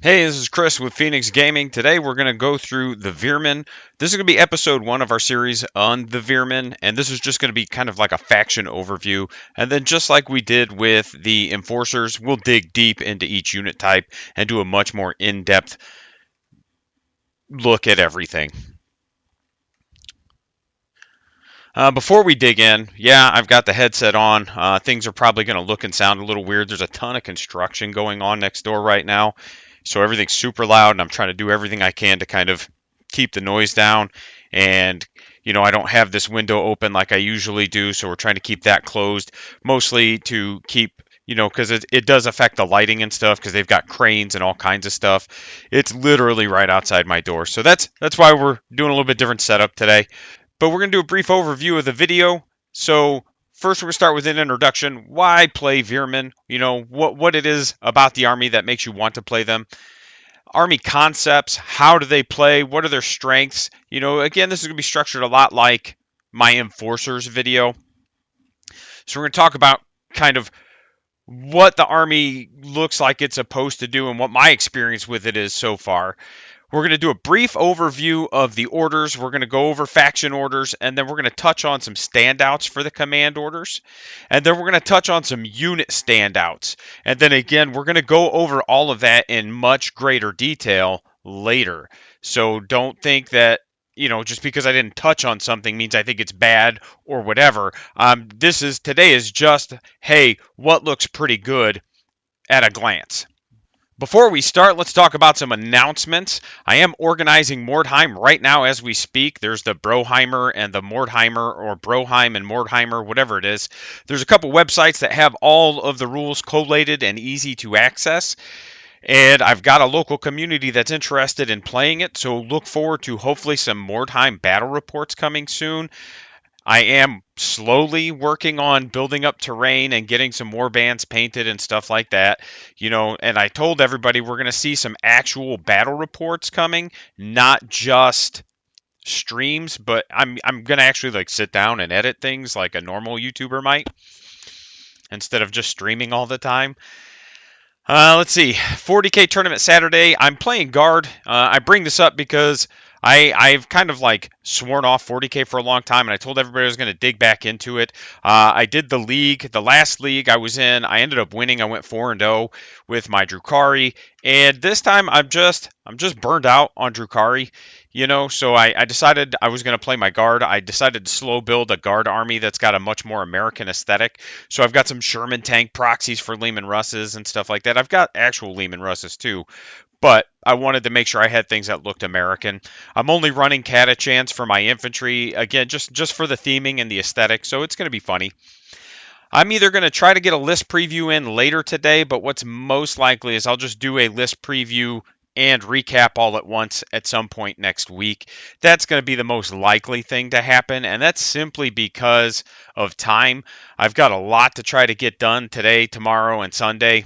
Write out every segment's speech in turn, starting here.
Hey, this is Chris with Phoenix Gaming. Today we're going to go through the Veermyn. This is going to be episode 1 of our series on the Veermyn, and this is just going to be kind of like a faction overview. And then just like we did with the Enforcers, we'll dig deep into each unit type and do a much more in-depth look at everything. Before we dig in, yeah, I've got the headset on. Things are probably going to look and sound a little weird. There's a ton of construction going on next door right now, so everything's super loud, and I'm trying to do everything I can to kind of keep the noise down. And I don't have this window open like I usually do, so we're trying to keep that closed, mostly to keep because it does affect the lighting and stuff because they've got cranes and all kinds of stuff. It's literally right outside my door, so that's why we're doing a little bit different setup today. But we're going to do a brief overview of the video. So first, we're going to start with an introduction. Why play Veermyn? What it is about the army that makes you want to play them. Army concepts. How do they play? What are their strengths? Again, this is going to be structured a lot like my Enforcers video. So we're going to talk about kind of what the army looks like it's supposed to do and what my experience with it is so far. We're going to do a brief overview of the orders. We're going to go over faction orders, and then we're going to touch on some standouts for the command orders. And then we're going to touch on some unit standouts. And then again, we're going to go over all of that in much greater detail later. So don't think that just because I didn't touch on something means I think it's bad or whatever. Today is just, hey, what looks pretty good at a glance. Before we start, let's talk about some announcements. I am organizing Mordheim right now as we speak. There's the Broheimer and the Mordheimer, or Broheim and Mordheimer, whatever it is. There's a couple websites that have all of the rules collated and easy to access. And I've got a local community that's interested in playing it, so look forward to hopefully some Mordheim battle reports coming soon. I am slowly working on building up terrain and getting some war bands painted and stuff like that. And I told everybody we're going to see some actual battle reports coming, not just streams, but I'm going to actually sit down and edit things like a normal YouTuber might instead of just streaming all the time. Let's see. 40K tournament Saturday. I'm playing guard. I bring this up because I've kind of sworn off 40K for a long time, and I told everybody I was going to dig back into it. I did the league, the last league I was in. I ended up winning. I went 4-0 with my Drukhari, and this time I'm just burned out on Drukhari. So I decided I was going to play my guard. I decided to slow build a guard army that's got a much more American aesthetic. So I've got some Sherman tank proxies for Lehman Russes and stuff like that. I've got actual Lehman Russes too, but I wanted to make sure I had things that looked American. I'm only running Catachans for my infantry, again, just for the theming and the aesthetic, so it's going to be funny. I'm either going to try to get a list preview in later today, but what's most likely is I'll just do a list preview and recap all at once at some point next week. That's going to be the most likely thing to happen, and that's simply because of time. I've got a lot to try to get done today, tomorrow, and Sunday.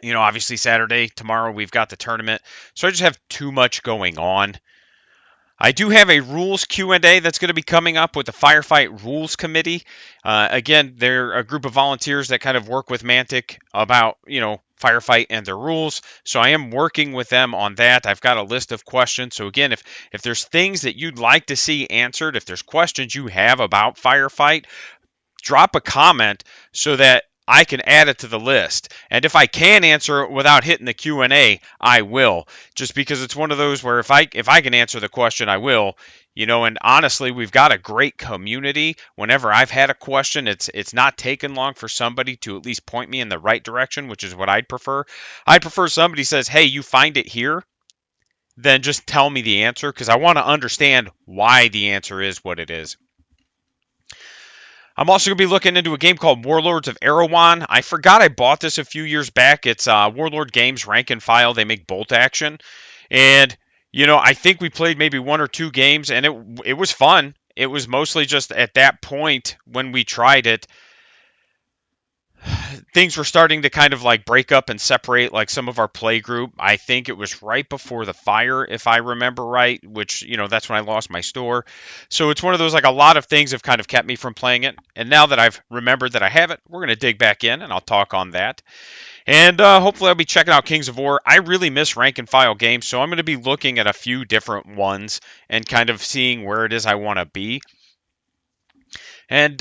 Obviously Saturday, tomorrow we've got the tournament, so I just have too much going on. I do have a rules Q&A that's going to be coming up with the Firefight Rules Committee. Again, they're a group of volunteers that kind of work with Mantic about, Firefight and their rules. So I am working with them on that. I've got a list of questions. So again, if there's things that you'd like to see answered, if there's questions you have about Firefight, drop a comment so that I can add it to the list. And if I can answer it without hitting the Q&A, I will. Just because it's one of those where if I can answer the question, I will. And honestly, we've got a great community. Whenever I've had a question, it's not taken long for somebody to at least point me in the right direction, which is what I'd prefer. I'd prefer somebody says, "Hey, you find it here," then just tell me the answer, because I want to understand why the answer is what it is. I'm also going to be looking into a game called Warlords of Erewhon. I forgot I bought this a few years back. It's Warlord Games Rank and File. They make bolt action. And, I think we played maybe 1 or 2 games, and it was fun. It was mostly just at that point when we tried it, things were starting to kind of like break up and separate like some of our play group. I think it was right before the fire, if I remember right, which, that's when I lost my store. So it's one of those, like, a lot of things have kind of kept me from playing it. And now that I've remembered that I have it, we're going to dig back in and I'll talk on that. And hopefully I'll be checking out Kings of War. I really miss rank and file games, so I'm going to be looking at a few different ones and kind of seeing where it is I want to be. And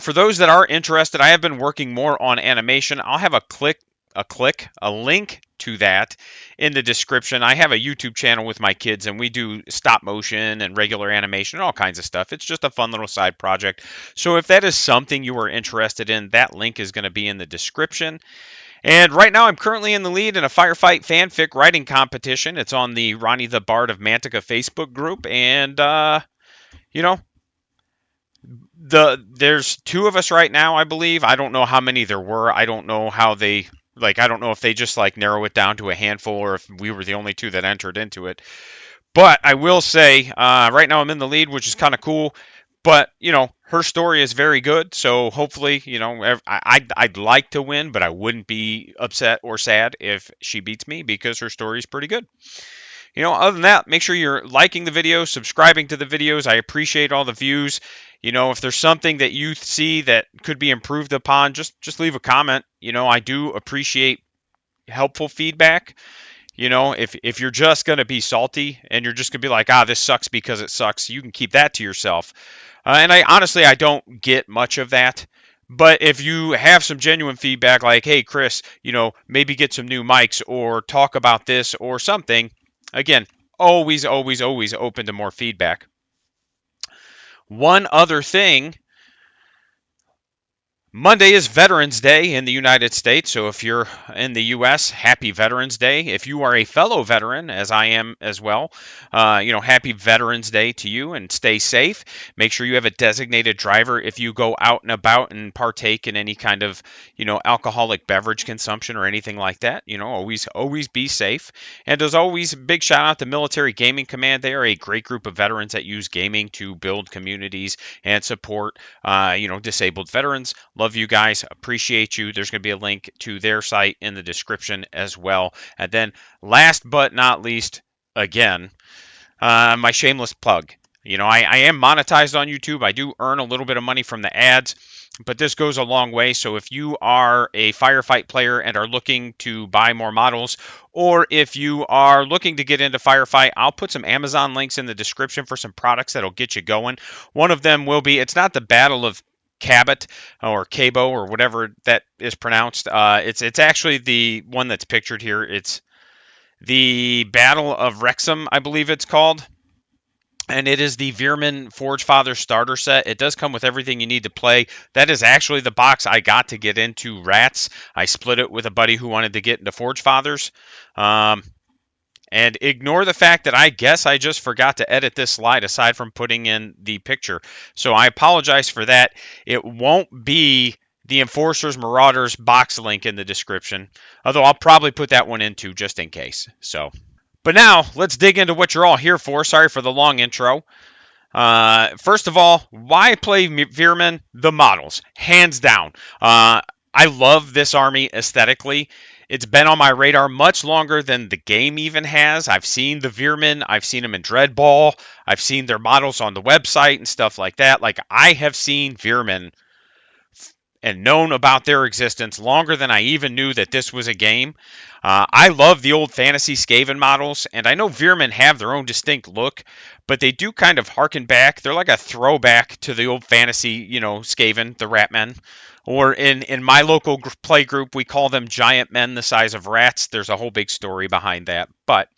for those that are interested, I have been working more on animation. I'll have a link to that in the description. I have a YouTube channel with my kids, and we do stop motion and regular animation and all kinds of stuff. It's just a fun little side project. So if that is something you are interested in, that link is going to be in the description. And right now, I'm currently in the lead in a Firefight fanfic writing competition. It's on the Ronnie the Bard of Mantica Facebook group, and you know, there's two of us right now, I believe. I don't know how many there were. I don't know how they I don't know if they just like narrow it down to a handful or if we were the only two that entered into it. But I will say, right now I'm in the lead, which is kind of cool. But her story is very good, so hopefully, I'd like to win, but I wouldn't be upset or sad if she beats me because her story is pretty good. Other than that, make sure you're liking the videos, subscribing to the videos. I appreciate all the views. If there's something that you see that could be improved upon, just leave a comment. I do appreciate helpful feedback. If you're just going to be salty and you're just going to be like, this sucks because it sucks, you can keep that to yourself. And I don't get much of that. But if you have some genuine feedback like, hey, Chris, maybe get some new mics or talk about this or something, again, always, always, always open to more feedback. One other thing, Monday is Veterans Day in the United States, so if you're in the U.S., happy Veterans Day. If you are a fellow veteran, as I am as well, happy Veterans Day to you, and stay safe. Make sure you have a designated driver if you go out and about and partake in any kind of, alcoholic beverage consumption or anything like that. Always be safe. And as always, big shout out to Military Gaming Command. They are a great group of veterans that use gaming to build communities and support, disabled veterans. Love you guys. Appreciate you. There's going to be a link to their site in the description as well. And then last but not least, again, my shameless plug. I am monetized on YouTube. I do earn a little bit of money from the ads, but this goes a long way. So if you are a Firefight player and are looking to buy more models, or if you are looking to get into Firefight, I'll put some Amazon links in the description for some products that'll get you going. One of them will be, it's not the Battle of Cabot or Cabo or whatever that is pronounced. It's actually the one that's pictured here. It's the Battle of Wrexham, I believe it's called. And it is the Veermyn Forge Father starter set. It does come with everything you need to play. That is actually the box I got to get into Rats. I split it with a buddy who wanted to get into Forge Fathers. And ignore the fact that I guess I just forgot to edit this slide aside from putting in the picture. So I apologize for that. It won't be the Enforcers Marauders box link in the description, although I'll probably put that one in too just in case. But now let's dig into what you're all here for. Sorry for the long intro. First of all, why play Veermyn? The models, hands down. I love this army aesthetically. It's been on my radar much longer than the game even has. I've seen the Veermyn. I've seen them in Dreadball. I've seen their models on the website and stuff like that. Like, I have seen Veermyn and known about their existence longer than I even knew that this was a game. I love the old fantasy Skaven models, and I know Veermyn have their own distinct look, but they do kind of harken back. They're like a throwback to the old fantasy, Skaven, the Ratmen. Or in my local play group, we call them giant men the size of rats. There's a whole big story behind that. But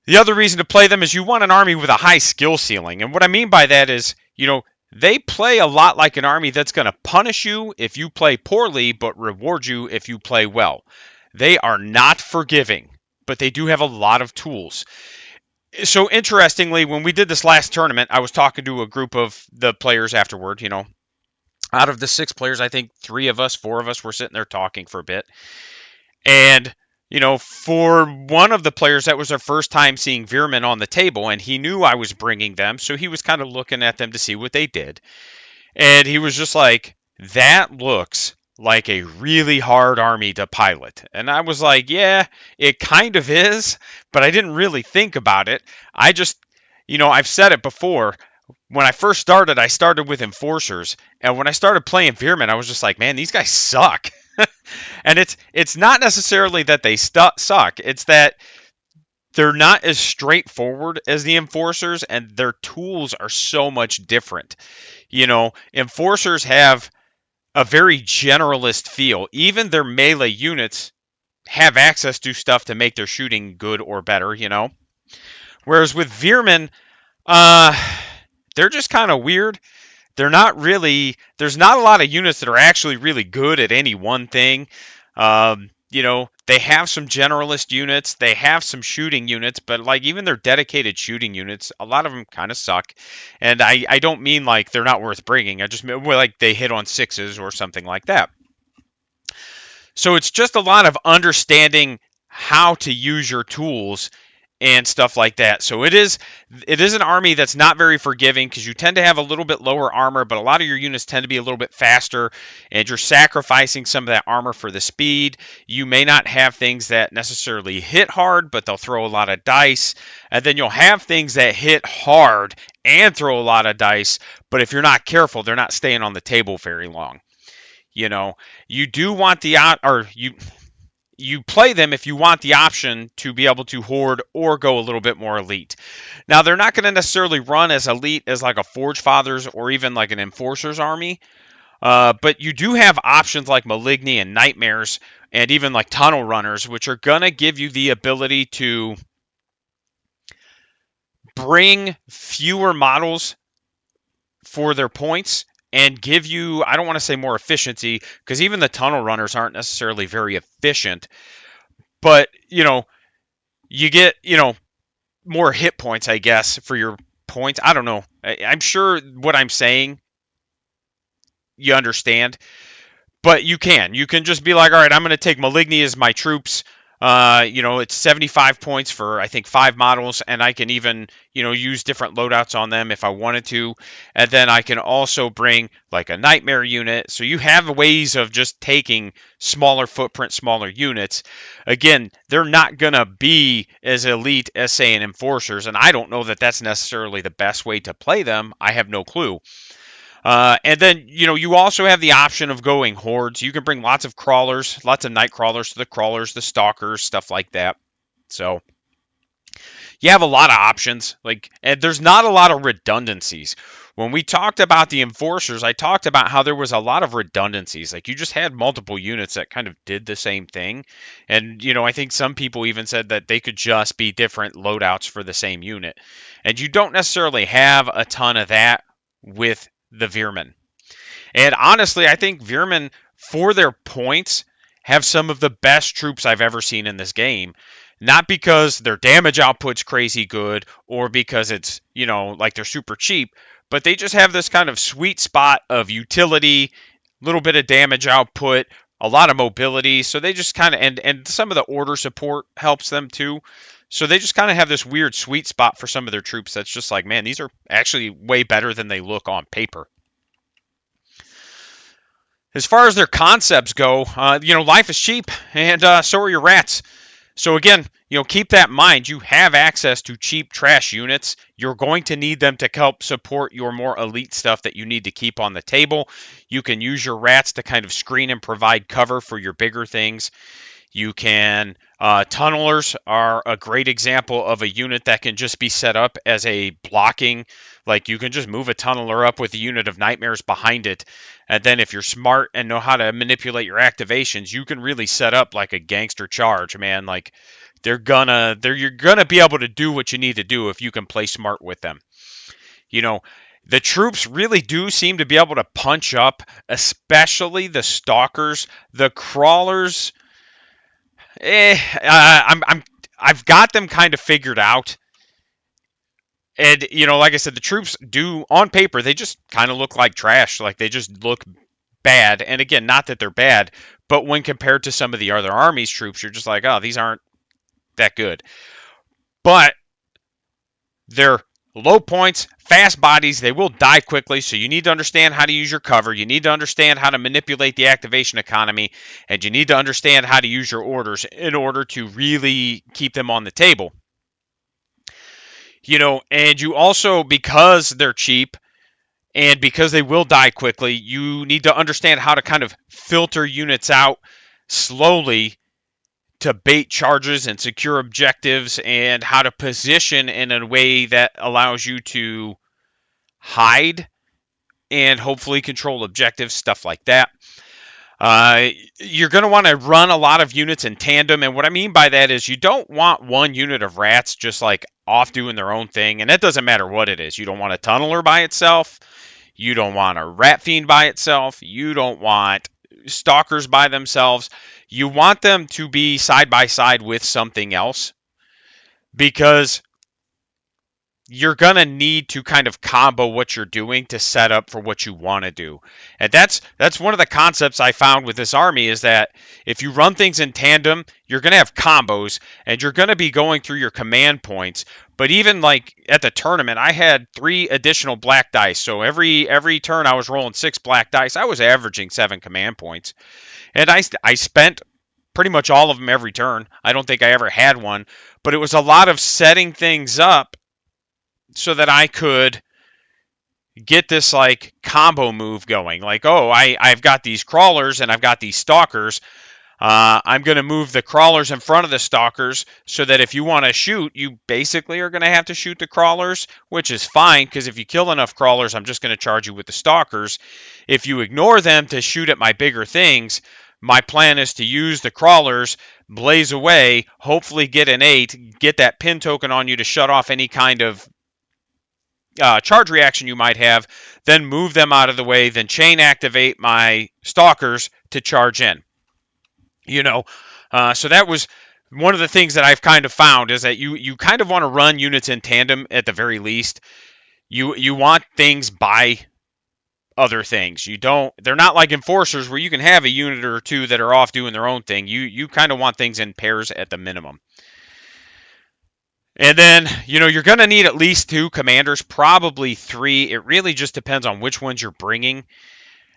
the other reason to play them is you want an army with a high skill ceiling. And what I mean by that is, they play a lot like an army that's going to punish you if you play poorly, but reward you if you play well. They are not forgiving, but they do have a lot of tools. So interestingly, when we did this last tournament, I was talking to a group of the players afterward, Out of the 6 players, I think 4 of us were sitting there talking for a bit. And, for one of the players, that was their first time seeing Veermyn on the table, and he knew I was bringing them, so he was kind of looking at them to see what they did. And he was just like, that looks like a really hard army to pilot. And I was like, yeah, it kind of is, but I didn't really think about it. I just, I've said it before. When I first started, I started with enforcers, and when I started playing Veermyn, I was just like, man, these guys suck. And it's not necessarily that they suck. It's that they're not as straightforward as the enforcers, and their tools are so much different. Enforcers have a very generalist feel. Even their melee units have access to stuff to make their shooting good or better. Whereas with Veermyn, uh, they're just kind of weird. They're not really. There's not a lot of units that are actually really good at any one thing. They have some generalist units, they have some shooting units, but like even their dedicated shooting units, a lot of them kind of suck. And I don't mean like they're not worth bringing. I just mean like they hit on sixes or something like that. So it's just a lot of understanding how to use your tools and stuff like that. So it is an army that's not very forgiving because you tend to have a little bit lower armor, but a lot of your units tend to be a little bit faster, and you're sacrificing some of that armor for the speed. You may not have things that necessarily hit hard, but they'll throw a lot of dice, and then you'll have things that hit hard and throw a lot of dice, but if you're not careful, they're not staying on the table very long. You do want you play them if you want the option to be able to hoard or go a little bit more elite. Now, they're not going to necessarily run as elite as like a Forge Fathers or even like an Enforcer's army, but you do have options like Maligny and Nightmares and even like Tunnel Runners, which are going to give you the ability to bring fewer models for their points and give you, I don't want to say more efficiency, because even the Tunnel Runners aren't necessarily very efficient, but you get more hit points, I guess, for your points. I don't know. I'm sure what I'm saying you understand, but you can just be like, all right, I'm going to take Maligny as my troops. It's 75 points for I think 5 models, and I can even use different loadouts on them if I wanted to, and then I can also bring like a Nightmare unit. So you have ways of just taking smaller footprint, smaller units. Again, they're not gonna be as elite as say an Enforcers, and I don't know that that's necessarily the best way to play them. I have no clue. And then, you also have the option of going hordes. You can bring lots of crawlers, lots of night crawlers to the crawlers, the stalkers, stuff like that. So you have a lot of options. And there's not a lot of redundancies. When we talked about the enforcers, I talked about how there was a lot of redundancies. Like you just had multiple units that kind of did the same thing. And, I think some people even said that they could just be different loadouts for the same unit. And you don't necessarily have a ton of that with the Veermyn. And honestly, I think Veermyn, for their points, have some of the best troops I've ever seen in this game. Not because their damage output's crazy good or because it's, like they're super cheap, but they just have this kind of sweet spot of utility, little bit of damage output, a lot of mobility. So they just kind of, and some of the order support helps them too. So they just kind of have this weird sweet spot for some of their troops that's just like, man, these are actually way better than they look on paper. As far as their concepts go, life is cheap, and so are your rats. So again, keep that in mind. You have access to cheap trash units. You're going to need them to help support your more elite stuff that you need to keep on the table. You can use your rats to kind of screen and provide cover for your bigger things. You can, tunnelers are a great example of a unit that can just be set up as a blocking, like you can just move a tunneler up with a unit of nightmares behind it. And then if you're smart and know how to manipulate your activations, you can really set up like a gangster charge, man. Like you're gonna be able to do what you need to do if you can play smart with them. The troops really do seem to be able to punch up, especially the stalkers, the crawlers. I've got them kind of figured out. And, like I said, the troops do, on paper, they just kind of look like trash. Like, they just look bad. And again, not that they're bad, but when compared to some of the other armies' troops, you're just like, oh, these aren't that good. But they're Low points, fast bodies, they will die quickly, so you need to understand how to use your cover. You need to understand how to manipulate the activation economy, and you need to understand how to use your orders in order to really keep them on the table. And you also, because they're cheap and because they will die quickly, you need to understand how to kind of filter units out slowly to bait charges and secure objectives, and how to position in a way that allows you to hide and hopefully control objectives, stuff like that. Uh, you're going to want to run a lot of units in tandem, and what I mean by that is you don't want one unit of rats just like off doing their own thing, and that doesn't matter what it is. You don't want a tunneler by itself. You don't want a rat fiend by itself. You don't want stalkers by themselves. You want them to be side by side with something else, because you're going to need to kind of combo what you're doing to set up for what you want to do. And that's one of the concepts I found with this army, is that if you run things in tandem, you're going to have combos and you're going to be going through your command points. But even like at the tournament, I had 3 additional black dice. So every turn I was rolling 6 black dice. I was averaging 7 command points. And I spent pretty much all of them every turn. I don't think I ever had one, but it was a lot of setting things up so that I could get this like combo move going. Like, oh, I've got these crawlers and I've got these stalkers. I'm going to move the crawlers in front of the stalkers so that if you want to shoot, you basically are going to have to shoot the crawlers, which is fine, because if you kill enough crawlers, I'm just going to charge you with the stalkers. If you ignore them to shoot at my bigger things, my plan is to use the crawlers, blaze away, hopefully get an 8, get that pin token on you to shut off any kind of charge reaction you might have, then move them out of the way, then chain activate my stalkers to charge in. So that was one of the things that I've kind of found, is that you kind of want to run units in tandem at the very least. You want things by other things. They're not like enforcers where you can have a unit or 2 that are off doing their own thing. You kind of want things in pairs at the minimum. And then, you're going to need at least 2 commanders, probably 3. It really just depends on which ones you're bringing.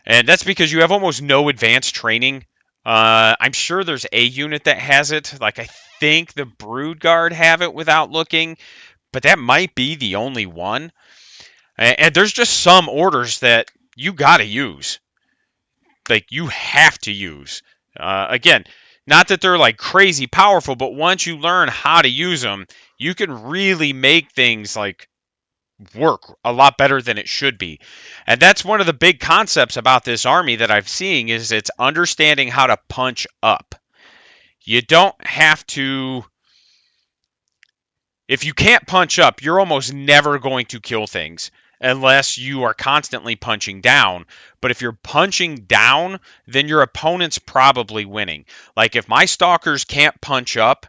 And that's because you have almost no advanced training. I'm sure there's a unit that has it. Like, I think the Brood Guard have it without looking, but that might be the only one. And there's just some orders that you got to use. Like, you have to use. Again, not that they're like crazy powerful, but once you learn how to use them, you can really make things like work a lot better than it should be. And that's one of the big concepts about this army that I'm seeing, is it's understanding how to punch up. You don't have to. If you can't punch up, you're almost never going to kill things unless you are constantly punching down. But if you're punching down, then your opponent's probably winning. Like, if my stalkers can't punch up,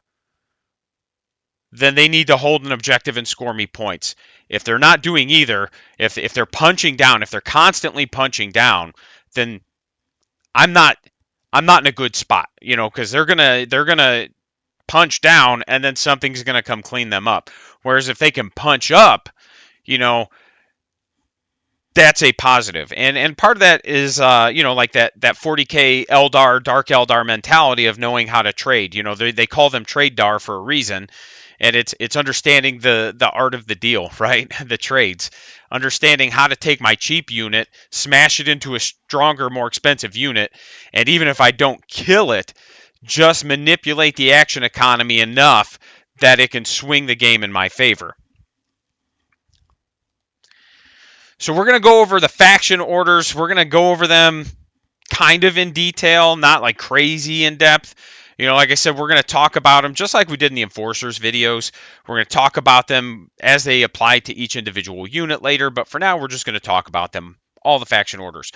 then they need to hold an objective and score me points. If they're not doing either, if they're punching down, if they're constantly punching down, then I'm not in a good spot, because they're gonna punch down and then something's gonna come clean them up. Whereas if they can punch up, that's a positive. And part of that is, like that 40k Eldar, Dark Eldar mentality of knowing how to trade. They call them trade dar for a reason. And it's understanding the art of the deal, right? The trades. Understanding how to take my cheap unit, smash it into a stronger, more expensive unit, and even if I don't kill it, just manipulate the action economy enough that it can swing the game in my favor. So we're going to go over the faction orders. We're going to go over them kind of in detail, not like crazy in depth. Like I said, we're going to talk about them just like we did in the Enforcers videos. We're going to talk about them as they apply to each individual unit later, but for now, we're just going to talk about them, all the faction orders.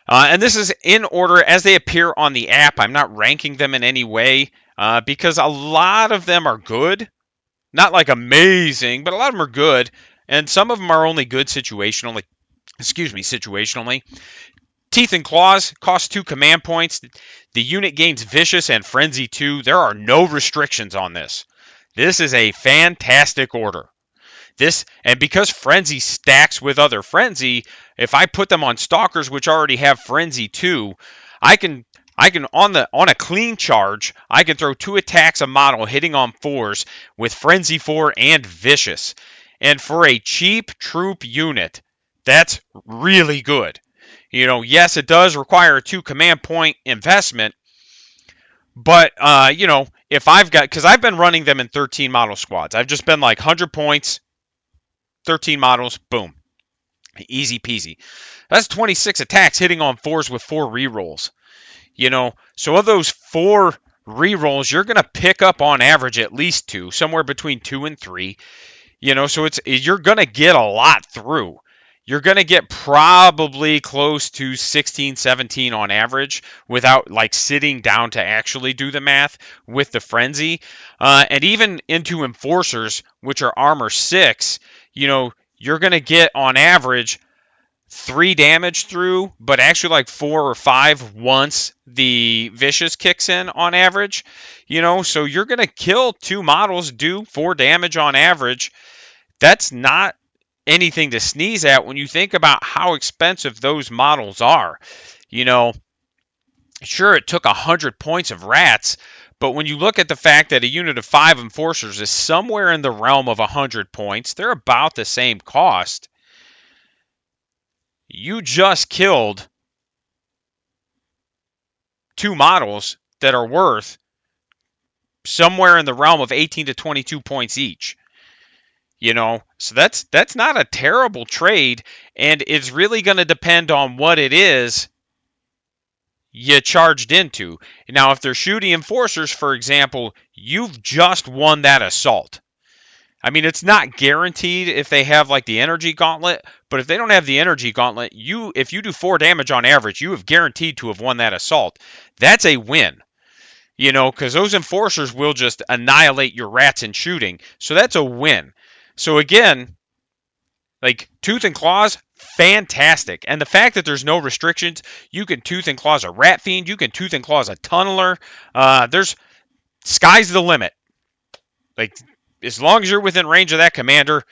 And this is in order as they appear on the app. I'm not ranking them in any way because a lot of them are good. Not like amazing, but a lot of them are good. And some of them are only good situationally. Situationally. Teeth and Claws cost 2 command points. The unit gains Vicious and Frenzy 2. There are no restrictions on this. This is a fantastic order. And because Frenzy stacks with other Frenzy, if I put them on Stalkers, which already have Frenzy too, I can on a clean charge, I can throw 2 attacks a model hitting on 4s with Frenzy 4 and Vicious. And for a cheap troop unit, that's really good. Yes, it does require a 2 command point investment, but if because I've been running them in 13 model squads. I've just been like 100 points, 13 models, boom. Easy peasy. That's 26 attacks hitting on 4s with 4 rerolls. So of those 4 rerolls, you're going to pick up on average at least 2, somewhere between 2 and 3. So you're going to get a lot through. You're going to get probably close to 16, 17 on average without like sitting down to actually do the math with the Frenzy. And even into Enforcers, which are armor 6, you're going to get on average 3 damage through, but actually like 4 or 5 once the Vicious kicks in on average. So you're going to kill 2 models, do 4 damage on average. That's not anything to sneeze at when you think about how expensive those models are. Sure, it took 100 points of rats, but when you look at the fact that a unit of 5 Enforcers is somewhere in the realm of 100 points, they're about the same cost. You just killed 2 models that are worth somewhere in the realm of 18 to 22 points each. So that's not a terrible trade, and it's really going to depend on what it is you charged into. Now, if they're shooting Enforcers, for example, you've just won that assault. I mean, it's not guaranteed if they have like the Energy Gauntlet, but if they don't have the Energy Gauntlet, if you do 4 damage on average, you have guaranteed to have won that assault. That's a win. Because those Enforcers will just annihilate your rats in shooting. So that's a win. So again, like Tooth and Claws, fantastic. And the fact that there's no restrictions, you can Tooth and Claws a Rat Fiend, you can Tooth and Claws a Tunneler. There's sky's the limit. Like, as long as you're within range of that commander,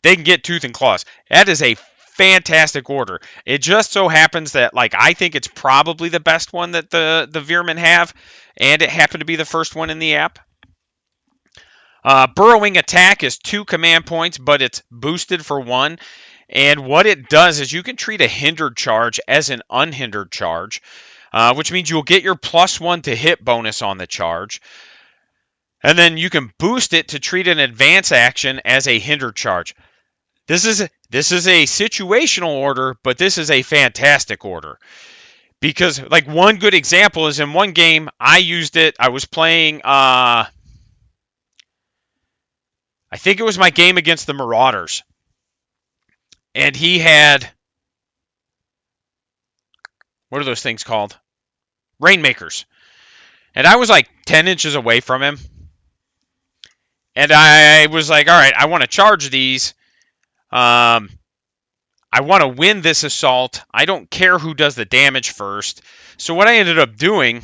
they can get Tooth and Claws. That is a fantastic order. It just so happens that, like, I think it's probably the best one that the Veermyn have, and it happened to be the first one in the app. Burrowing Attack is 2 command points, but it's boosted for 1. And what it does is you can treat a hindered charge as an unhindered charge, which means you'll get your +1 to hit bonus on the charge. And then you can boost it to treat an advance action as a hindered charge. This is a situational order, but this is a fantastic order. Because, like, one good example is in one game, I used it. I was playing, I think it was my game against the Marauders. And he had, what are those things called? Rainmakers. And I was like 10 inches away from him. And I was like, all right, I want to charge these. I want to win this assault. I don't care who does the damage first. So what I ended up doing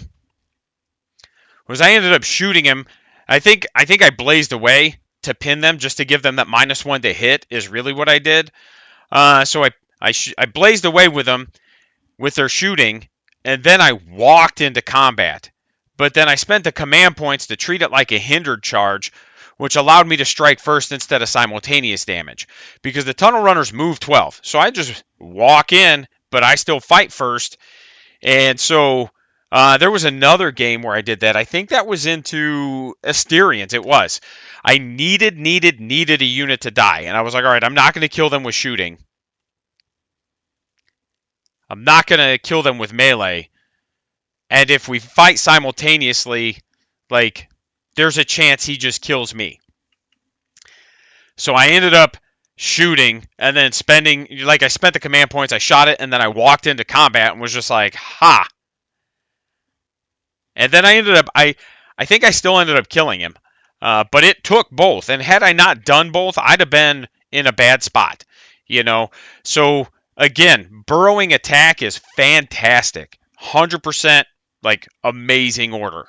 was I ended up shooting him. I think I blazed away to pin them just to give them that -1 to hit is really what I did. So I blazed away with them with their shooting, and then I walked into combat. But then I spent the command points to treat it like a hindered charge, which allowed me to strike first instead of simultaneous damage. Because the tunnel runners move 12. So I just walk in, but I still fight first. And so there was another game where I did that. I think that was into Asterians. It was. I needed a unit to die. And I was like, all right, I'm not going to kill them with shooting. I'm not going to kill them with melee. And if we fight simultaneously, like, there's a chance he just kills me. So I ended up shooting and then spending, like, I spent the command points, I shot it, and then I walked into combat and was just like, ha. And then I ended up, I think I still ended up killing him. But it took both. And had I not done both, I'd have been in a bad spot. So, again, Burrowing Attack is fantastic. 100%, like, amazing order.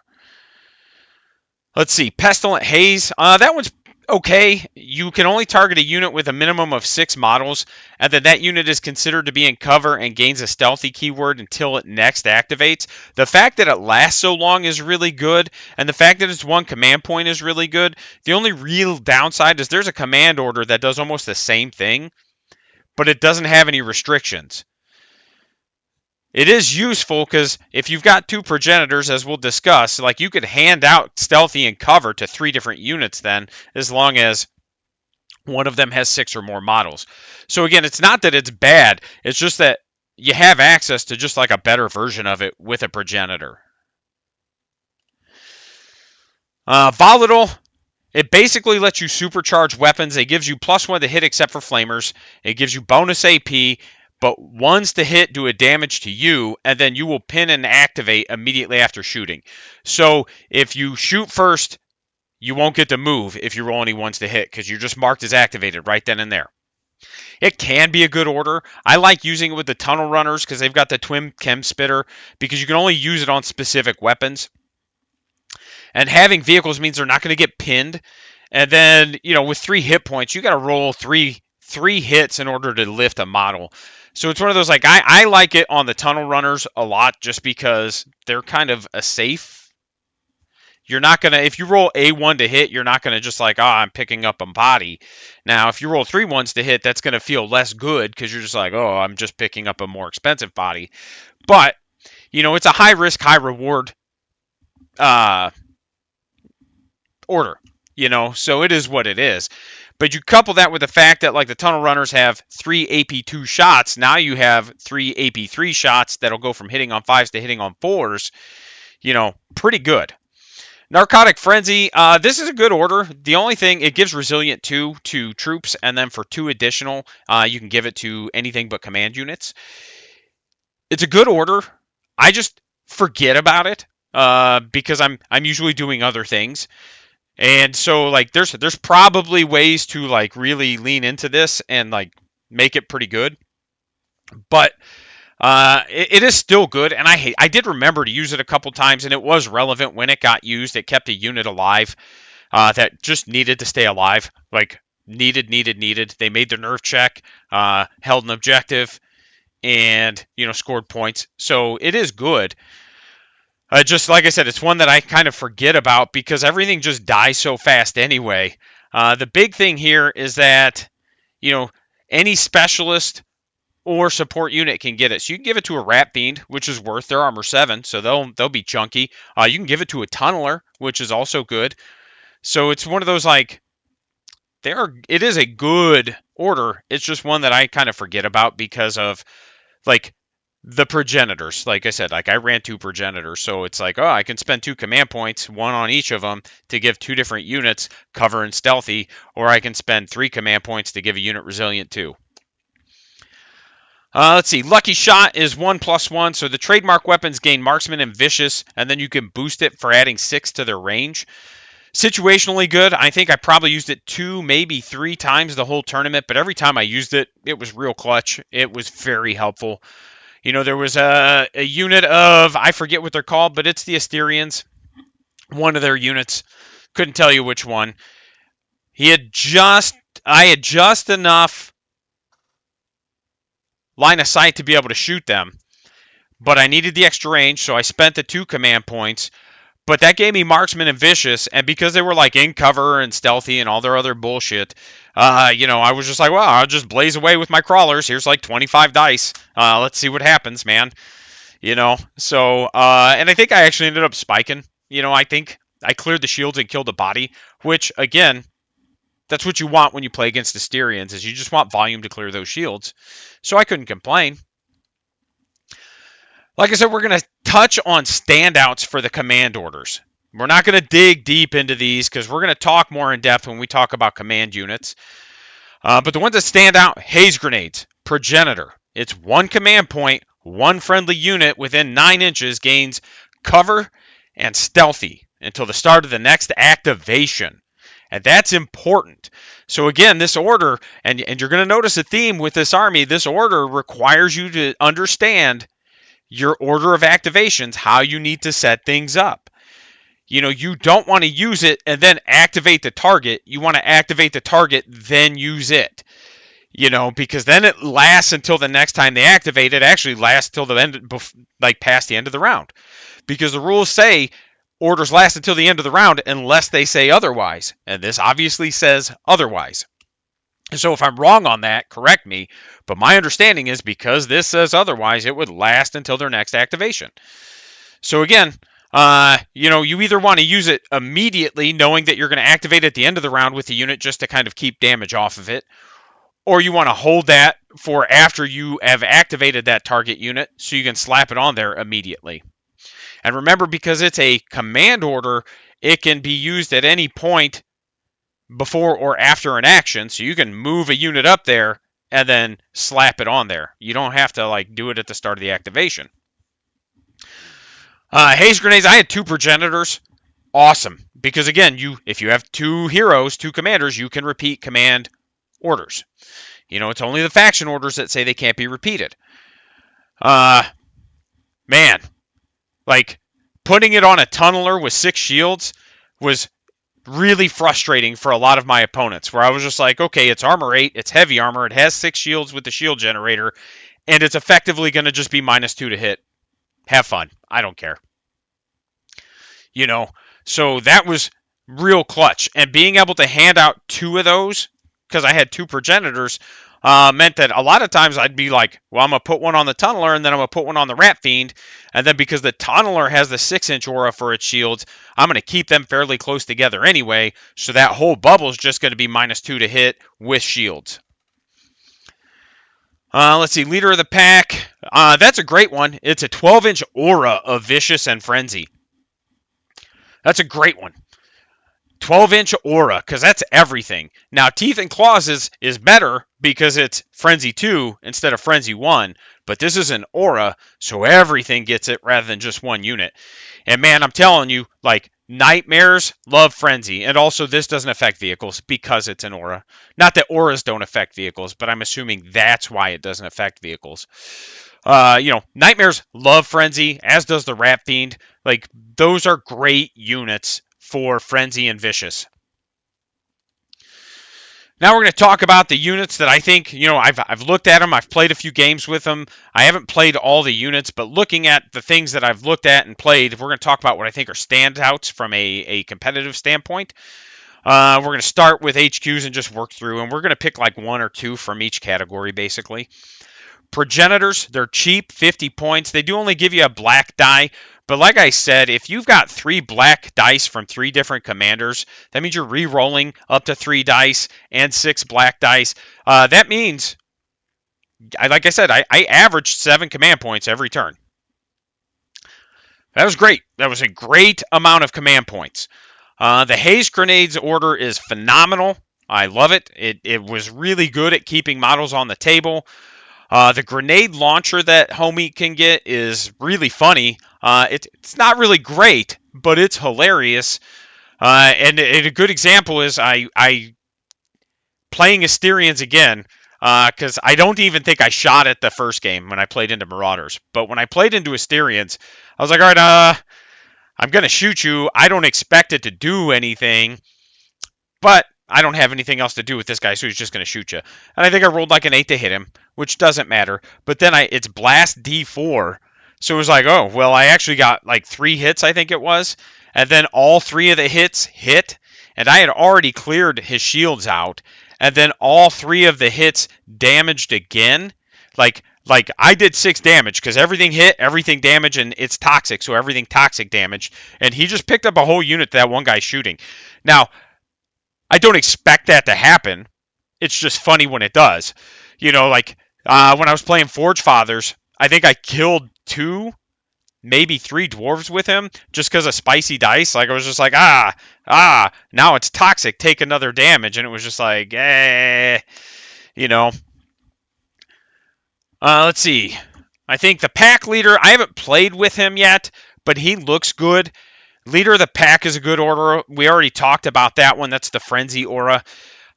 Let's see, Pestilent Haze. That one's okay. You can only target a unit with a minimum of 6 models, and then that unit is considered to be in cover and gains a stealthy keyword until it next activates. The fact that it lasts so long is really good, and the fact that it's one command point is really good. The only real downside is there's a command order that does almost the same thing, but it doesn't have any restrictions. It is useful because if you've got 2 progenitors, as we'll discuss, like you could hand out stealthy and cover to 3 different units then, as long as one of them has 6 or more models. So again, it's not that it's bad, it's just that you have access to just like a better version of it with a progenitor. Volatile. It basically lets you supercharge weapons. It gives you +1 to hit except for flamers. It gives you bonus AP, but ones to hit do a damage to you, and then you will pin and activate immediately after shooting. So if you shoot first, you won't get to move if you roll any ones to hit because you're just marked as activated right then and there. It can be a good order. I like using it with the tunnel runners because they've got the twin chem spitter because you can only use it on specific weapons. And having vehicles means they're not going to get pinned. And then, with 3 hit points, you got to roll three hits in order to lift a model. So it's one of those, like, I like it on the tunnel runners a lot just because they're kind of a safe. You're not going to, if you roll A1 to hit, you're not going to just like, I'm picking up a body. Now, if you roll 3 ones to hit, that's going to feel less good because you're just like, I'm just picking up a more expensive body. But, it's a high risk, high reward order, so it is what it is. But you couple that with the fact that like the tunnel runners have 3 AP2 shots, now you have 3 AP3 shots that'll go from hitting on 5s to hitting on 4s, pretty good. Narcotic Frenzy, this is a good order. The only thing, it gives Resilient 2 to troops, and then for 2 additional, you can give it to anything but command units. It's a good order. I just forget about it because I'm usually doing other things. And so like there's probably ways to like really lean into this and like make it pretty good. But it is still good, and I did remember to use it a couple times, and it was relevant when it got used. It kept a unit alive that just needed to stay alive, like needed. They made their nerve check, held an objective, and scored points. So it is good. Just like I said, it's one that I kind of forget about because everything just dies so fast anyway. The big thing here is that, any specialist or support unit can get it. So you can give it to a Rat Fiend, which is worth their armor 7, so they'll be chunky. You can give it to a Tunneler, which is also good. So it's one of those like, it is a good order. It's just one that I kind of forget about because of like the progenitors. Like I said, like I ran 2 progenitors, so it's like, I can spend 2 command points, 1 on each of them, to give 2 different units cover and stealthy, or I can spend 3 command points to give a unit resilient 2. Let's see. Lucky Shot is 1+1, so the trademark weapons gain Marksman and Vicious, and then you can boost it for adding 6 to their range. Situationally good. I think I probably used it 2, maybe 3 times the whole tournament, but every time I used it, it was real clutch. It was very helpful. There was a unit of, I forget what they're called, but it's the Asterians. One of their units. Couldn't tell you which one. I had just enough line of sight to be able to shoot them, but I needed the extra range, so I spent the 2 command points. But that gave me Marksman and Vicious, and because they were like in cover and stealthy and all their other bullshit, I was just like, well, I'll just blaze away with my crawlers. Here's like 25 dice. Let's see what happens, man. So, and I think I actually ended up spiking. I think I cleared the shields and killed a body, which, again, that's what you want when you play against Asterians, is you just want volume to clear those shields. So I couldn't complain. Like I said, we're going to touch on standouts for the command orders. We're not going to dig deep into these because we're going to talk more in depth when we talk about command units. But the ones that stand out, Haze Grenades, Progenitor. It's 1 command point, 1 friendly unit within 9 inches gains cover and stealthy until the start of the next activation. And that's important. So again, this order, and you're going to notice a theme with this army, this order requires you to understand your order of activations, how you need to set things up. You don't want to use it and then activate the target. You want to activate the target, then use it. Because then it lasts until the next time they activate it. Actually lasts till the end, like past the end of the round. Because the rules say orders last until the end of the round unless they say otherwise. And this obviously says otherwise. So if I'm wrong on that, correct me. But my understanding is because this says otherwise, it would last until their next activation. So again, you either want to use it immediately, knowing that you're going to activate at the end of the round with the unit just to kind of keep damage off of it, or you want to hold that for after you have activated that target unit so you can slap it on there immediately. And remember, because it's a command order, it can be used at any point before or after an action, so you can move a unit up there and then slap it on there. You don't have to do it at the start of the activation. Haze grenades, I had 2 progenitors. Awesome. Because again, if you have 2 heroes, 2 commanders, you can repeat command orders. It's only the faction orders that say they can't be repeated. Man, putting it on a tunneler with 6 shields was really frustrating for a lot of my opponents, where I was just like, okay, it's armor 8, it's heavy armor, it has 6 shields with the shield generator, and it's effectively going to just be -2 to hit. Have fun. I don't care. So that was real clutch. And being able to hand out 2 of those, because I had 2 progenitors, meant that a lot of times I'd be like, well, I'm going to put one on the tunneler, and then I'm going to put one on the rat fiend. And then because the tunneler has the 6-inch aura for its shields, I'm going to keep them fairly close together anyway. So that whole bubble is just going to be -2 to hit with shields. Let's see, leader of the pack. That's a great one. It's a 12-inch aura of Vicious and Frenzy. That's a great one. 12-inch aura, because that's everything. Now, Teeth and Claws is better because it's Frenzy 2 instead of Frenzy 1, but this is an aura, so everything gets it rather than just one unit. And man, I'm telling you, Nightmares love Frenzy, and also this doesn't affect vehicles because it's an aura. Not that auras don't affect vehicles, but I'm assuming that's why it doesn't affect vehicles. Nightmares love Frenzy, as does the Rat Fiend. Those are great units for Frenzy and Vicious. Now we're going to talk about the units that I think, I've looked at them, I've played a few games with them. I haven't played all the units, but looking at the things that I've looked at and played, we're going to talk about what I think are standouts from a competitive standpoint. We're going to start with HQs and just work through, and we're going to pick 1 or 2 from each category, basically. Progenitors, they're cheap, 50 points. They do only give you a black die, but like I said, if you've got 3 black dice from 3 different commanders, that means you're re-rolling up to 3 dice and 6 black dice. That means, like I said, I averaged 7 command points every turn. That was great. That was a great amount of command points. The Haze Grenades order is phenomenal. I love it. It was really good at keeping models on the table. The grenade launcher that Homie can get is really funny. It's not really great, but it's hilarious. And a good example is I playing Asterians again, because I don't even think I shot it the first game when I played into Marauders. But when I played into Asterians, I was like, all right, I'm going to shoot you. I don't expect it to do anything, but I don't have anything else to do with this guy, so he's just going to shoot you. And I think I rolled an 8 to hit him, which doesn't matter. But then it's Blast D4. So it was like, oh, well, I actually got 3 hits, I think it was. And then all 3 of the hits hit. And I had already cleared his shields out. And then all 3 of the hits damaged again. I did 6 damage because everything hit, everything damaged, and it's toxic, so everything toxic damage. And he just picked up a whole unit that one guy's shooting. Now, I don't expect that to happen. It's just funny when it does. When I was playing Forge Fathers, I think I killed 2, maybe 3 dwarves with him just because of spicy dice. I was just like, now it's toxic, take another damage. And it was just like, let's see. I think the pack leader, I haven't played with him yet, but he looks good. Leader of the Pack is a good order. We already talked about that one. That's the Frenzy aura.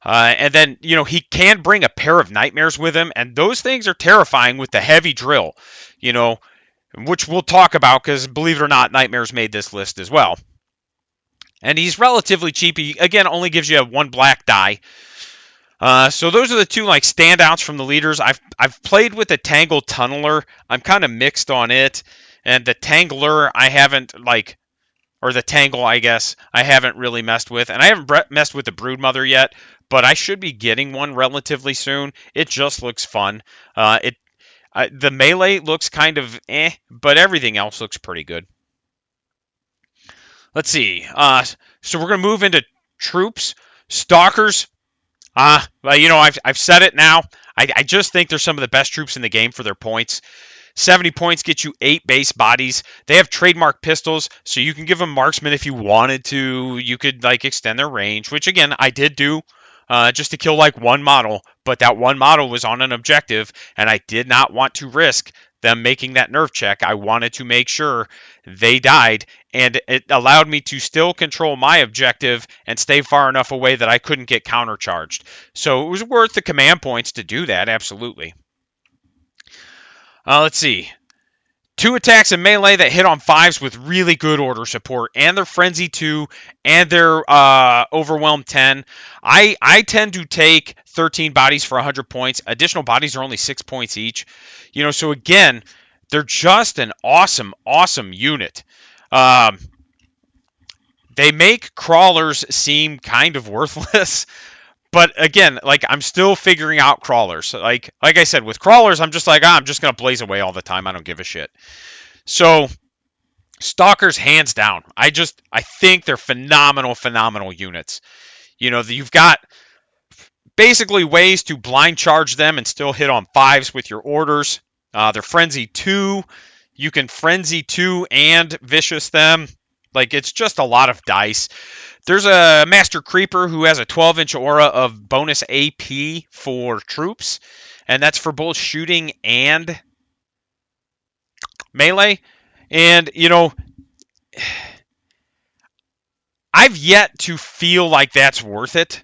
And then, he can bring a pair of Nightmares with him, and those things are terrifying with the heavy drill, which we'll talk about because, believe it or not, Nightmares made this list as well. And he's relatively cheap. He, again, only gives you one black die. So those are the two like standouts from the leaders. I've played with the Tangled Tunneler. I'm kind of mixed on it, and the Tangler I haven't like, or the Tangle I guess I haven't really messed with, and I haven't messed with the Broodmother yet. But I should be getting one relatively soon. It just looks fun. The melee looks kind of but everything else looks pretty good. Let's see. So we're gonna move into troops. Stalkers. Well, I've said it now. I just think they're some of the best troops in the game for their points. 70 points get you 8 base bodies. They have trademark pistols, so you can give them marksman if you wanted to. You could like extend their range, which again I did do, just to kill like one model. But that one model was on an objective, and I did not want to risk them making that nerf check. I wanted to make sure they died, and it allowed me to still control my objective and stay far enough away that I couldn't get countercharged. So it was worth the command points to do that, absolutely. Let's see. 2 attacks in melee that hit on 5s with really good order support, and their Frenzy 2 and their Overwhelm 10. I tend to take 13 bodies for 100 points. Additional bodies are only 6 points each. So again, they're just an awesome, awesome unit. They make crawlers seem kind of worthless. But again, like I'm still figuring out crawlers. Like I said, with crawlers, I'm just like, I'm just gonna blaze away all the time. I don't give a shit. So stalkers, hands down. I think they're phenomenal, phenomenal units. You've got basically ways to blind charge them and still hit on 5s with your orders. They're Frenzy 2. You can Frenzy 2 and Vicious them. Like, it's just a lot of dice. There's a Master Creeper who has a 12-inch aura of bonus AP for troops, and that's for both shooting and melee. And, I've yet to feel like that's worth it.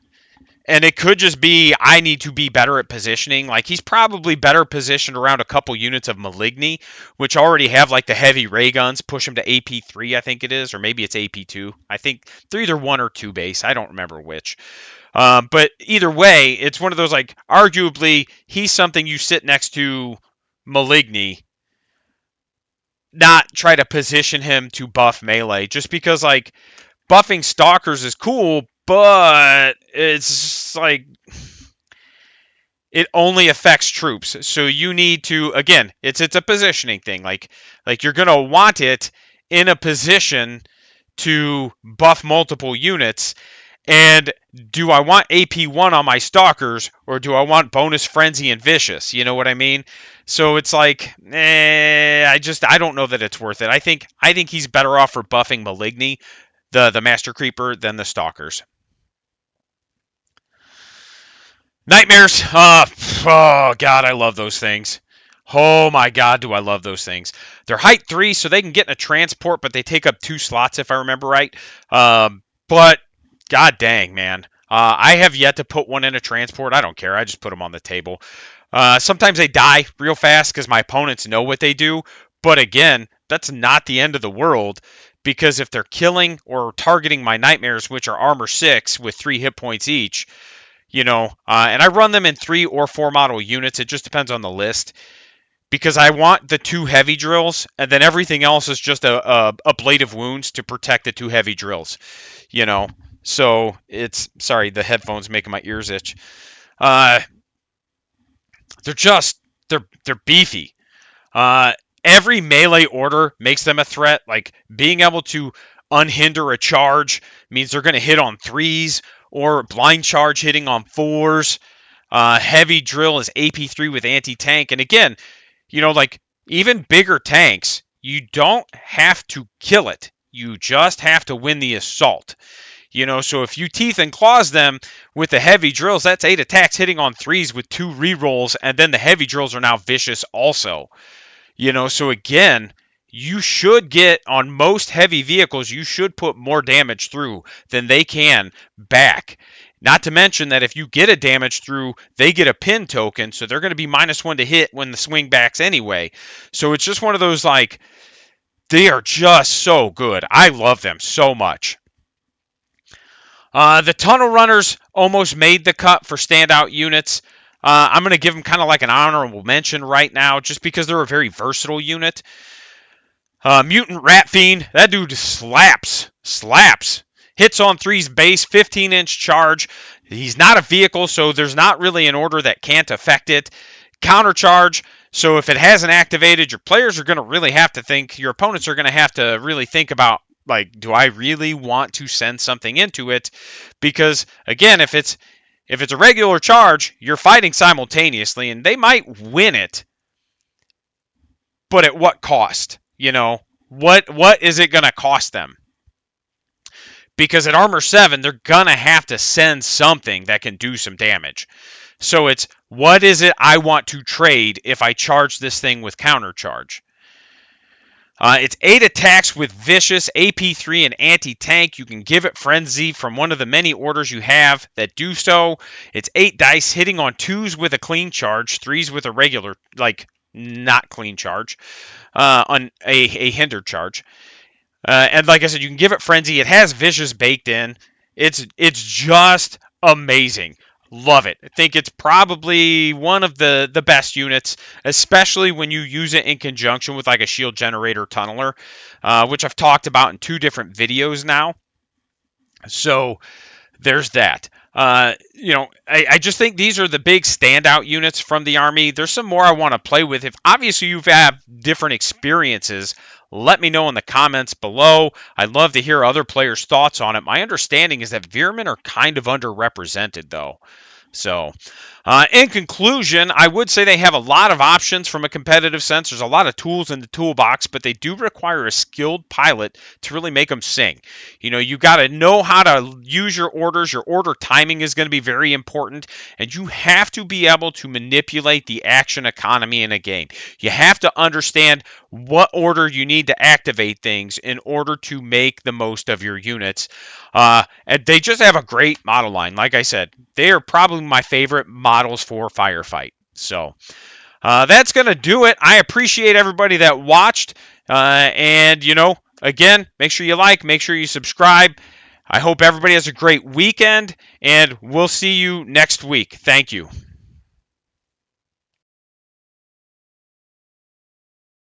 And it could just be I need to be better at positioning. Like, he's probably better positioned around a couple units of Maligny, which already have like the heavy ray guns, push him to AP3, I think it is, or maybe it's AP2. I think they're either 1 or 2 base. I don't remember which. But either way, it's one of those, like, arguably he's something you sit next to Maligny, not try to position him to buff melee, just because like buffing stalkers is cool, but it's like it only affects troops. So you need to, again, it's a positioning thing. Like you're gonna want it in a position to buff multiple units. And do I want AP1 on my stalkers, or do I want bonus frenzy and vicious? You know what I mean? So it's like, I don't know that it's worth it. I think he's better off for buffing Maligny, the Master Creeper, than the stalkers. Nightmares. Oh god, I love those things. Oh my god, do I love those things. They're height 3, so they can get in a transport, but they take up 2 slots if I remember right. But god dang, man. I have yet to put one in a transport. I don't care. I just put them on the table. Sometimes they die real fast because my opponents know what they do. But again, that's not the end of the world, because if they're killing or targeting my nightmares, which are armor 6 with 3 hit points each, and I run them in 3 or 4 model units. It just depends on the list, because I want the 2 heavy drills, and then everything else is just a blade of wounds to protect the 2 heavy drills, So it's, sorry, the headphones making my ears itch. They're beefy. Every melee order makes them a threat. Like, being able to unhinder a charge means they're going to hit on 3s, or blind charge hitting on 4s. Heavy drill is AP3 with anti-tank. And again, like, even bigger tanks, you don't have to kill it. You just have to win the assault. So if you teeth and claws them with the heavy drills, that's 8 attacks hitting on 3s with 2 rerolls, and then the heavy drills are now vicious also. So again, you should get, on most heavy vehicles, you should put more damage through than they can back. Not to mention that if you get a damage through, they get a pin token, so they're going to be -1 to hit when the swing backs anyway. So it's just one of those, like, they are just so good. I love them so much. The tunnel runners almost made the cut for standout units. I'm going to give them kind of like an honorable mention right now, just because they're a very versatile unit. Mutant Rat Fiend, that dude slaps. Hits on 3's base, 15-inch charge. He's not a vehicle, so there's not really an order that can't affect it. Countercharge, so if it hasn't activated, your players are going to really have to think, your opponents are going to have to really think about, like, do I really want to send something into it? Because, again, if it's a regular charge, you're fighting simultaneously, and they might win it, but at what cost? What is it going to cost them? Because at Armor 7, they're going to have to send something that can do some damage. So it's, what is it I want to trade if I charge this thing with countercharge? It's 8 attacks with Vicious, AP3, and Anti-Tank. You can give it Frenzy from one of the many orders you have that do so. It's 8 dice, hitting on 2s with a clean charge, 3s with a regular, like, not clean charge, on a hindered charge. And like I said, you can give it Frenzy. It has Vicious baked in. It's just amazing. Love it. I think it's probably one of the best units, especially when you use it in conjunction with like a shield generator tunneler, which I've talked about in 2 different videos now. So there's that. I just think these are the big standout units from the Army. There's some more I want to play with. If obviously you've had different experiences, let me know in the comments below. I'd love to hear other players' thoughts on it. My understanding is that Veermyn are kind of underrepresented, though. So, in conclusion, I would say they have a lot of options from a competitive sense. There's a lot of tools in the toolbox, but they do require a skilled pilot to really make them sing. You got to know how to use your orders. Your order timing is going to be very important, and you have to be able to manipulate the action economy in a game. You have to understand what order you need to activate things in order to make the most of your units. And they just have a great model line. Like I said, they are probably my favorite models for Firefight. So that's going to do it. I appreciate everybody that watched. And, again, make sure you like, make sure you subscribe. I hope everybody has a great weekend, and we'll see you next week. Thank you.